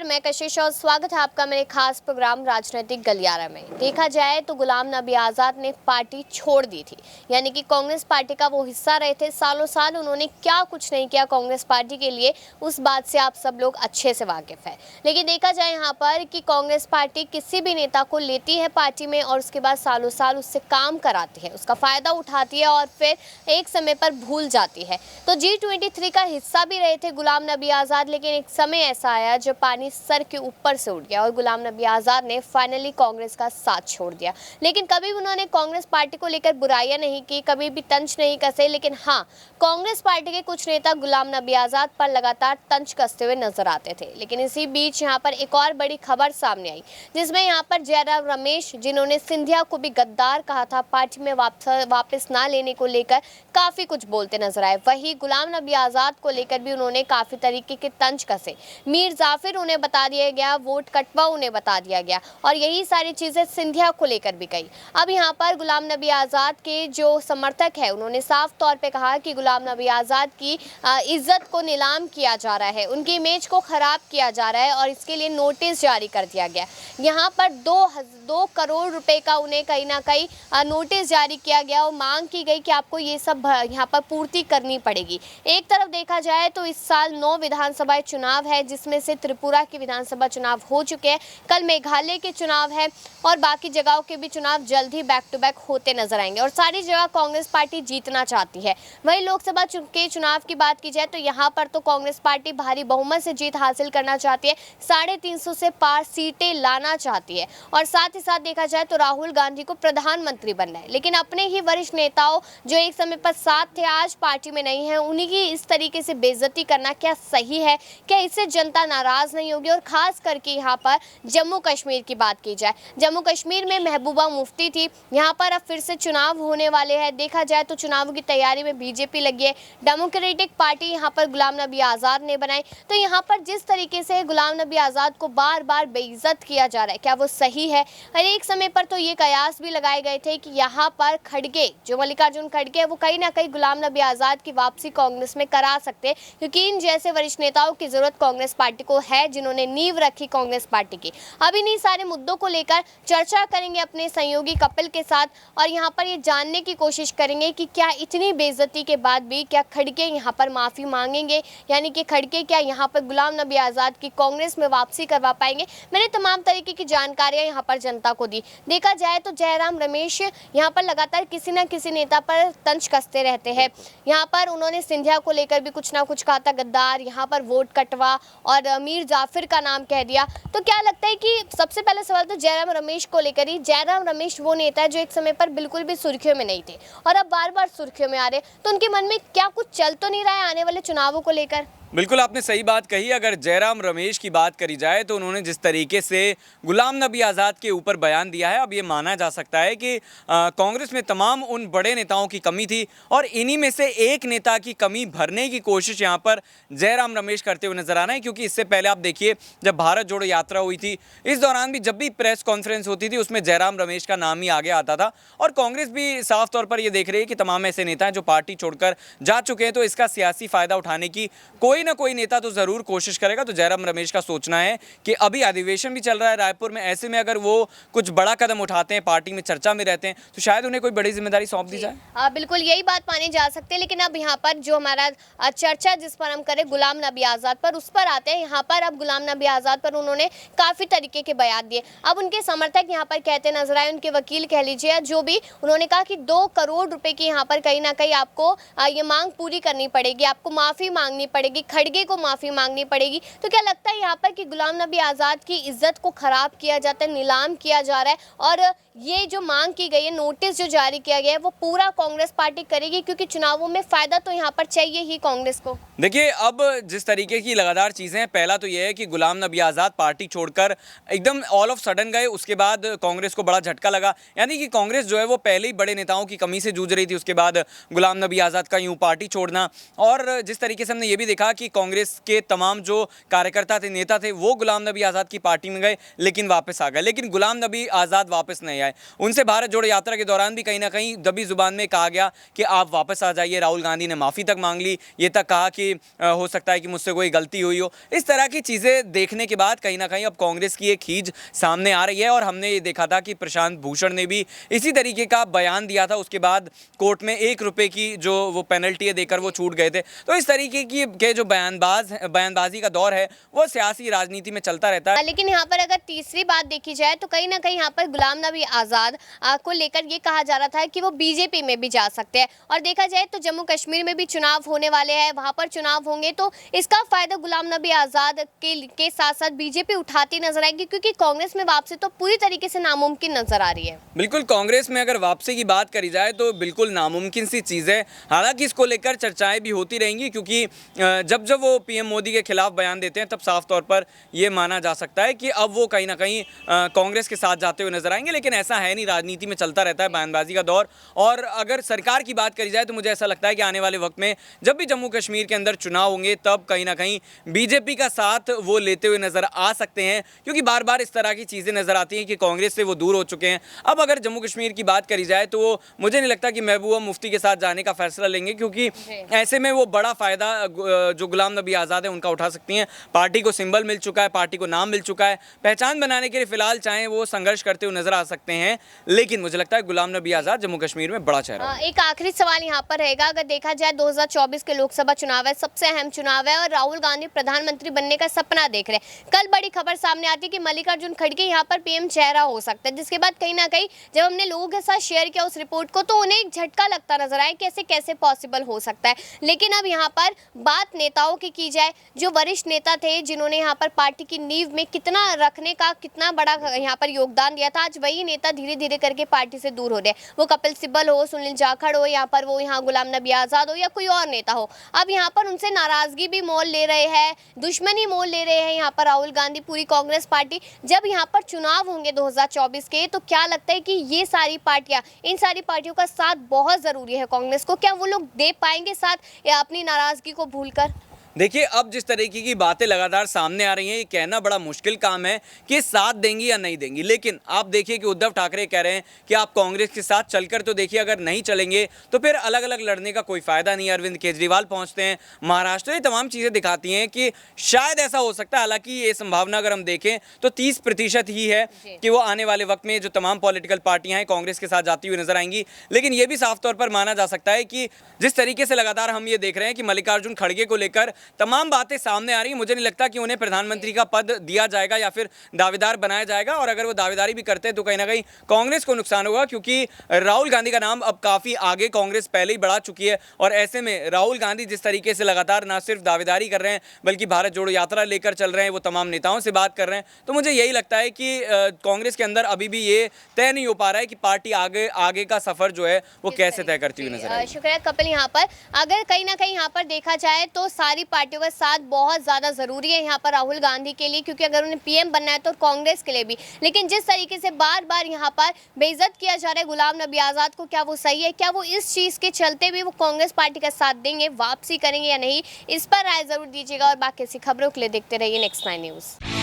मैं कशिश और स्वागत है आपका मेरे खास प्रोग्राम राजनीतिक गलियारा में। देखा जाए तो गुलाम नबी आज़ाद ने पार्टी छोड़ दी थी, यानी कि कांग्रेस पार्टी का वो हिस्सा रहे थे। सालों साल उन्होंने क्या कुछ नहीं किया कांग्रेस पार्टी के लिए, उस बात से आप सब लोग अच्छे से वाकिफ है। लेकिन देखा जाए यहाँ पर कि कांग्रेस पार्टी किसी भी नेता को लेती है पार्टी में और उसके बाद सालों साल उससे काम कराती है, उसका फायदा उठाती है और फिर एक समय पर भूल जाती है। तो G23 का हिस्सा भी रहे थे गुलाम नबी आज़ाद, लेकिन एक समय ऐसा आया जब पानी सर के ऊपर से उठ गया और गुलाम नबी आज़ाद ने फाइनली कांग्रेस का साथ छोड़ दिया। लेकिन कभी भी उन्होंने कांग्रेस पार्टी को लेकर बुराइयां नहीं की, कभी भी तंज नहीं कसे। लेकिन हाँ, कांग्रेस पार्टी के कुछ नेता गुलाम नबी आज़ाद पर लगातार तंज कसते हुए नजर आते थे। लेकिन इसी बीच यहाँ पर एक और बड़ी खबर सामने आई, जिसमें यहाँ पर जयराम रमेश, जिन्होंने सिंधिया को भी गद्दार कहा था, पार्टी में वापस ना लेने को लेकर काफी कुछ बोलते नजर आए। वही गुलाम नबी आज़ाद को लेकर भी उन्होंने काफी तरीके के तंज कसे। मीर जाफिर उन्हें बता दिया गया, वोट कटवा उन्हें बता दिया गया और यही सारी चीजें सिंधिया को लेकर भी कही। अब यहाँ पर गुलाम नबी आज़ाद के जो समर्थक है, उन्होंने साफ तौर पे कहा कि गुलाम नबी आज़ाद की इज्जत को नीलाम किया जा रहा है, उनकी इमेज को खराब किया जा रहा है और इसके लिए नोटिस जारी कर दिया गया। यहाँ पर 2 करोड़ रुपए का उन्हें कहीं ना कहीं नोटिस जारी किया गया और मांग की गई कि आपको ये सब यहाँ पर पूर्ति करनी पड़ेगी। एक तरफ देखा जाए तो इस साल 9 विधानसभा चुनाव है, जिसमें से त्रिपुरा के विधानसभा चुनाव हो चुके हैं, कल मेघालय के चुनाव है और बाकी जगहों के भी चुनाव जल्द ही बैक टू बैक होते नजर आएंगे और सारी जगह कांग्रेस पार्टी जीतना चाहती है। वहीं लोकसभा के चुनाव की बात की जाए तो यहाँ पर तो कांग्रेस पार्टी भारी बहुमत से जीत हासिल करना चाहती है, 350 से पार सीटें लाना चाहती है और साथ ही साथ देखा जाए तो राहुल गांधी को प्रधानमंत्री बनना है। लेकिन अपने ही वरिष्ठ नेताओं जो एक समय पर साथ थे, आज पार्टी में नहीं है, उन्हीं की इस तरीके से बेइज्जती करना क्या सही है? क्या इससे जनता नाराज नहीं होगी? और खास करके यहाँ पर जम्मू कश्मीर की बात की जाए, जम्मू कश्मीर में महबूबा मुफ्ती थी, यहाँ पर अब फिर से चुनाव होने वाले हैं। देखा जाए तो चुनावों की तैयारी में बीजेपी लगी है, डेमोक्रेटिक पार्टी यहाँ पर गुलाम नबी आज़ाद ने बनाई। तो यहाँ पर जिस तरीके से गुलाम नबी आज़ाद को बार बार बेइज्जत किया जा रहा है, क्या वो सही है? और एक समय पर तो ये कयास भी लगाए गए थे कि यहाँ पर खड़गे, जो मल्लिकार्जुन खड़गे, वो कहीं ना कहीं गुलाम नबी आज़ाद की वापसी कांग्रेस में करा सकते हैं, क्योंकि इन जैसे वरिष्ठ नेताओं की जरूरत कांग्रेस पार्टी को है, जिन्होंने नींव रखी कांग्रेस पार्टी की। अब इन्हीं सारे मुद्दों को लेकर चर्चा करेंगे अपने सहयोगी कपिल के साथ और यहाँ पर ये जानने की कोशिश करेंगे कि क्या इतनी बेइज्जती के बाद भी क्या खड़गे यहाँ पर माफी मांगेंगे, यानी कि खड़गे क्या यहाँ पर गुलाम नबी आज़ाद की कांग्रेस में वापसी करवा पाएंगे। मैंने तमाम तरीके की जानकारियां यहाँ पर जनता को दी। देखा जाए तो जयराम रमेश यहाँ पर लगातार किसी न किसी नेता पर तंज कसते रहते हैं। यहाँ पर उन्होंने सिंधिया को लेकर भी कुछ ना कुछ कहा था, गद्दार, यहाँ पर वोट कटवा और मीर जाफिर का नाम कह दिया। तो क्या लगता है कि सबसे पहला सवाल तो जयराम रमेश को लेकर ही, जयराम रमेश वो नेता है जो एक समय पर बिल्कुल भी सुर्खियों में नहीं थे और अब बार बार सुर्खियों में आ रहे, तो उनके मन में क्या कुछ चल तो नहीं रहा है आने वाले चुनावों को लेकर? बिल्कुल आपने सही बात कही। अगर जयराम रमेश की बात करी जाए तो उन्होंने जिस तरीके से गुलाम नबी आज़ाद के ऊपर बयान दिया है, अब ये माना जा सकता है कि कांग्रेस में तमाम उन बड़े नेताओं की कमी थी और इन्हीं में से एक नेता की कमी भरने की कोशिश यहाँ पर जयराम रमेश करते हुए नजर आ रहे हैं। क्योंकि इससे पहले आप देखिए, जब भारत जोड़ो यात्रा हुई थी, इस दौरान भी जब भी प्रेस कॉन्फ्रेंस होती थी उसमें जयराम रमेश का नाम ही आगे आता था और कांग्रेस भी साफ तौर पर यह देख रही है कि तमाम ऐसे नेता हैं जो पार्टी छोड़कर जा चुके हैं, तो इसका सियासी फायदा उठाने की कोई ना कोई नेता तो जरूर कोशिश करेगा। तो जयराम रमेश का सोचना है कि अभी अधिवेशन भी चल रहा है रायपुर में, ऐसे में अगर वो कुछ बड़ा कदम उठाते हैं, पार्टी में चर्चा में रहते हैं, तो शायद उन्हें कोई बड़ी जिम्मेदारी सौंप दी जाए। बिल्कुल यही बात मानी जा सकती है। लेकिन अब यहाँ पर जो हमारा चर्चा जिस पर हम करें गुलाम नबी आज़ाद पर, उस पर आते हैं। यहाँ पर अब गुलाम नबी आज़ाद पर उन्होंने काफी तरीके के बयान दिए। अब उनके समर्थक यहाँ पर कहते नजर आए, उनके वकील कह लीजिए जो भी, उन्होंने कहा कि 2 करोड़ रुपए की यहाँ पर कहीं ना कहीं आपको ये मांग पूरी करनी पड़ेगी, आपको माफी मांगनी पड़ेगी, खड़गे को माफी मांगनी पड़ेगी। तो क्या लगता है यहाँ पर कि गुलाम नबी आज़ाद की इज्जत को खराब किया जाता है, नीलाम किया जा रहा है और ये जो मांग की गई है, नोटिस जो जारी किया गया है, वो पूरा कांग्रेस पार्टी करेगी? क्योंकि चुनावों में फायदा तो यहाँ पर चाहिए ही कांग्रेस को। देखिए, अब जिस तरीके की लगातार चीजें हैं, पहला तो यह है कि गुलाम नबी आज़ाद पार्टी छोड़कर एकदम ऑल ऑफ सडन गए, उसके बाद कांग्रेस को बड़ा झटका लगा। यानी कि कांग्रेस जो है वो पहले ही बड़े नेताओं की कमी से जूझ रही थी, उसके बाद गुलाम नबी आज़ाद का यूं पार्टी छोड़ना। और जिस तरीके से हमने ये भी देखा कि कांग्रेस के तमाम जो कार्यकर्ता थे, नेता थे, वो गुलाम नबी आज़ाद की पार्टी में गए लेकिन वापस आ गए, लेकिन गुलाम नबी आज़ाद वापस नहीं आए। है। उनसे भारत जोड़ो यात्रा के दौरान भी कहीं ना कहीं दबी जुबान में कहा गया कि आप वापस आ जाइए। राहुल गांधी ने माफ़ी तक मांग ली, ये तक कहा कि हो सकता है कि मुझसे कोई गलती हुई हो। इस तरह की चीज़ें देखने के बाद कहीं ना कहीं अब कांग्रेस की एक खींच सामने आ रही है और हमने ये देखा था कि प्रशांत भूषण ने भी इसी तरीके का बयान दिया था। उसके बाद कोर्ट में 1 रुपये की जो वो पेनल्टी है देकर वो छूट गए थे। तो इस तरीके की के जो बयानबाजी का दौर है वो सियासी राजनीति में चलता रहता है। लेकिन यहाँ पर अगर तीसरी बात देखी जाए तो कहीं ना कहीं यहाँ पर गुलाम नबी आज़ाद को लेकर ये कहा जा रहा था कि वो बीजेपी में भी जा सकते हैं, और देखा जाए तो जम्मू कश्मीर में भी चुनाव होने वाले हैं, वहाँ पर चुनाव होंगे तो इसका फायदा गुलाम नबी आज़ाद के साथ साथ बीजेपी उठाती नजर आएगी, क्योंकि कांग्रेस में वापसी तो पूरी तरीके से नामुमकिन नजर आ रही है। बिल्कुल, कांग्रेस में अगर वापसी की बात करी जाए तो बिल्कुल नामुमकिन सी चीज़ है। हालांकि इसको लेकर चर्चाएं भी होती रहेंगी, क्योंकि जब जब वो पीएम मोदी के खिलाफ बयान देते हैं तब साफ तौर पर ये माना जा सकता है कि अब वो कहीं ना कहीं कांग्रेस के साथ जाते हुए नजर आएंगे। लेकिन ऐसा है नहीं, राजनीति में चलता रहता है बयानबाजी का दौर। और अगर सरकार की बात करी जाए तो मुझे ऐसा लगता है कि आने वाले वक्त में जब भी जम्मू कश्मीर के अंदर चुनाव होंगे तब कहीं ना कहीं बीजेपी का साथ वो लेते हुए नजर आ सकते हैं, क्योंकि बार बार इस तरह की चीज़ें नजर आती हैं कि कांग्रेस से वो दूर हो चुके हैं। अब अगर जम्मू कश्मीर की बात करी जाए तो मुझे नहीं लगता कि महबूबा मुफ्ती के साथ जाने का फैसला लेंगे, क्योंकि ऐसे में वो बड़ा फायदा जो गुलाम नबी आज़ाद है उनका उठा सकती हैं। पार्टी को सिंबल मिल चुका है, पार्टी को नाम मिल चुका है, पहचान बनाने के लिए फिलहाल चाहे वो संघर्ष करते हुए नजर आ सकते हैं, लेकिन मुझे लगता है गुलाम नबी आज़ाद जम्मू कश्मीर में बड़ा चेहरा है। एक आखिरी सवाल यहाँ पर रहेगा, अगर देखा जाए 2024 के लोकसभा चुनाव है, सबसे अहम चुनाव है और राहुल गांधी प्रधानमंत्री बनने का सपना देख रहे हैं। कल बड़ी खबर सामने आती है कि मल्लिकार्जुन खड़गे यहाँ पर पीएम चेहरा हो सकता है, जिसके बाद कहीं ना कहीं जब हमने लोगों के साथ शेयर किया उस रिपोर्ट को तो उन्हें एक झटका लगता नजर आया कैसे कैसे पॉसिबल हो सकता है। लेकिन अब यहाँ पर बात नेताओं की जाए, जो वरिष्ठ नेता थे जिन्होंने यहाँ पर पार्टी की नींव में कितना रखने का कितना बड़ा यहाँ पर योगदान दिया था, आज वही नेता धीरे धीरे करके पार्टी से दूर हो रहे हैं। वो कपिल सिब्बल हो, सुनील जाखड़ हो, यहाँ पर वो यहाँ गुलाम नबी आज़ाद हो या कोई और नेता हो, अब यहाँ पर उनसे नाराजगी भी मोल ले रहे हैं, दुश्मनी मोल ले रहे हैं यहाँ पर राहुल गांधी, पूरी कांग्रेस पार्टी। जब यहाँ पर चुनाव होंगे 2024 के तो क्या लगता है कि ये सारी पार्टियां, इन सारी पार्टियों का साथ बहुत जरूरी है कांग्रेस को, क्या वो लोग दे पाएंगे साथ या अपनी नाराजगी को भूलकर? देखिए, अब जिस तरीके की बातें लगातार सामने आ रही हैं, ये कहना बड़ा मुश्किल काम है कि साथ देंगी या नहीं देंगी। लेकिन आप देखिए कि उद्धव ठाकरे कह रहे हैं कि आप कांग्रेस के साथ चलकर तो देखिए, अगर नहीं चलेंगे तो फिर अलग अलग लड़ने का कोई फायदा नहीं। अरविंद केजरीवाल पहुंचते हैं महाराष्ट्र, ये तमाम चीज़ें दिखाती हैं कि शायद ऐसा हो सकता है। हालांकि ये संभावना अगर हम देखें तो 30% ही है कि वो आने वाले वक्त में जो तमाम पॉलिटिकल पार्टियां हैं कांग्रेस के साथ जाती हुई नजर आएंगी। लेकिन ये भी साफ तौर पर माना जा सकता है कि जिस तरीके से लगातार हम ये देख रहे हैं कि मल्लिकार्जुन खड़गे को लेकर तमाम बातें सामने आ रही हैं, मुझे नहीं लगता कि उन्हें प्रधानमंत्री का पद दिया जाएगा या फिर दावेदार बनाया जाएगा। और अगर वो दावेदारी भी करते हैं तो कहीं ना कहीं कांग्रेस को नुकसान होगा, क्योंकि राहुल गांधी का नाम अब काफ़ी आगे कांग्रेस पहले ही बढ़ा चुकी है। और ऐसे में राहुल गांधी जिस तरीके से लगातार ना सिर्फ दावेदारी कर रहे हैं बल्कि भारत जोड़ो यात्रा लेकर चल रहे हैं, वो तमाम नेताओं से बात कर रहे हैं, तो मुझे यही लगता है कि कांग्रेस के अंदर अभी भी ये तय नहीं हो पा रहा है कि पार्टी आगे का सफर जो है वो कैसे तय करती हुई नजर आएगी। शुक्रिया कपिल। यहाँ पर अगर कहीं ना कहीं यहाँ पर देखा जाए तो सारी पार्टियों का साथ बहुत ज़्यादा ज़रूरी है यहाँ पर राहुल गांधी के लिए, क्योंकि अगर उन्हें पीएम बनना है तो कांग्रेस के लिए भी। लेकिन जिस तरीके से बार बार यहाँ पर बेइज्जत किया जा रहा है गुलाम नबी आज़ाद को, क्या वो सही है? क्या वो इस चीज़ के चलते भी वो कांग्रेस पार्टी का साथ देंगे, वापसी करेंगे या नहीं? इस पर राय ज़रूर दीजिएगा और बाकी ऐसी खबरों के लिए देखते रहिए नेक्स्ट 9 न्यूज़।